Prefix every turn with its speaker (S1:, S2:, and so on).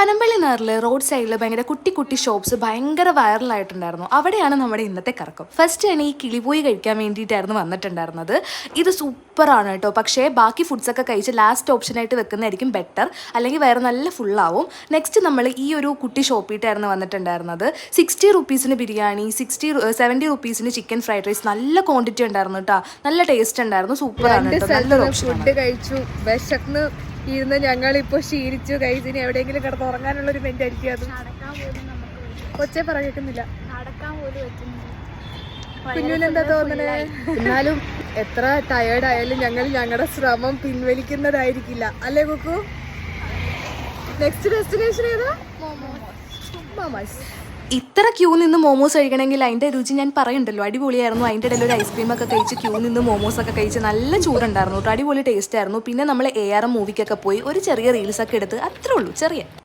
S1: Panampilly നാറിൽ road സൈഡിൽ ഭയങ്കര കുട്ടി കുട്ടി ഷോപ്സ് ഭയങ്കര വൈറലായിട്ടുണ്ടായിരുന്നു. അവിടെയാണ് നമ്മുടെ ഇന്നത്തെ കറക്കം. ഫസ്റ്റ് തന്നെ ഈ കിളിപോയി കഴിക്കാൻ വേണ്ടിയിട്ടായിരുന്നു വന്നിട്ടുണ്ടായിരുന്നത്. ഇത് സൂപ്പറാണ് കേട്ടോ. പക്ഷേ ബാക്കി ഫുഡ്സൊക്കെ കഴിച്ച് ലാസ്റ്റ് ഓപ്ഷനായിട്ട് വെക്കുന്നതായിരിക്കും ബെറ്റർ, അല്ലെങ്കിൽ വേറെ നല്ല ഫുള്ളാവും. നെക്സ്റ്റ് നമ്മൾ ഈ ഒരു കുട്ടി ഷോപ്പിട്ടായിരുന്നു വന്നിട്ടുണ്ടായിരുന്നത്. 60 റുപ്പീസിന് ബിരിയാണി, 70 റുപ്പീസിന് ചിക്കൻ ഫ്രൈഡ് റൈസ്, നല്ല ക്വാണ്ടിറ്റി ഉണ്ടായിരുന്നു കേട്ടോ. നല്ല ടേസ്റ്റ് ഉണ്ടായിരുന്നു. സൂപ്പറാണ് കേട്ടോ. നല്ലൊരു ഓപ്ഷൻ.
S2: ഫുഡ് കഴിച്ചു, വിശന്ന് ഇരുന്ന് ഞങ്ങളിപ്പോൾ ശീലിച്ചു. കഴിച്ചിന് എവിടെയെങ്കിലും കിടന്ന് ഉറങ്ങാനുള്ളൊരു മെന്റാലിറ്റി. അത് കൊച്ചെ പറയേക്കുന്നില്ല. കുഞ്ഞുനെന്താ തോന്നണേ? എന്നാലും എത്ര ടയേർഡ് ആയാലും ഞങ്ങൾ ഞങ്ങളുടെ ശ്രമം പിൻവലിക്കുന്നതായിരിക്കില്ല, അല്ലേ കുക്കു? നെക്സ്റ്റ് ഡെസ്റ്റിനേഷൻ ഏതാ? മോമോസ്.
S1: ഇത്ര ക്യൂ നിന്ന് മോമോസ് കഴിക്കണമെങ്കിൽ അതിൻ്റെ രുചി ഞാൻ പറയുണ്ടല്ലോ, അടിപൊളിയായിരുന്നു. അതിൻ്റെ ഇടയിൽ ഒരു ഐസ്ക്രീം ഒക്കെ കഴിച്ച് ക്യൂ നിന്ന് മോമോസ് ഒക്കെ കഴിച്ച് നല്ല ചൂടുണ്ടായിരുന്നു കേട്ടോ. അടിപൊളി ടേസ്റ്റ് ആയിരുന്നു. പിന്നെ നമ്മൾ ARM മൂവിക്കൊക്കെ പോയി ഒരു ചെറിയ റീൽസൊക്കെ എടുത്ത്, അത്രേ ഉള്ളൂ, ചെറിയ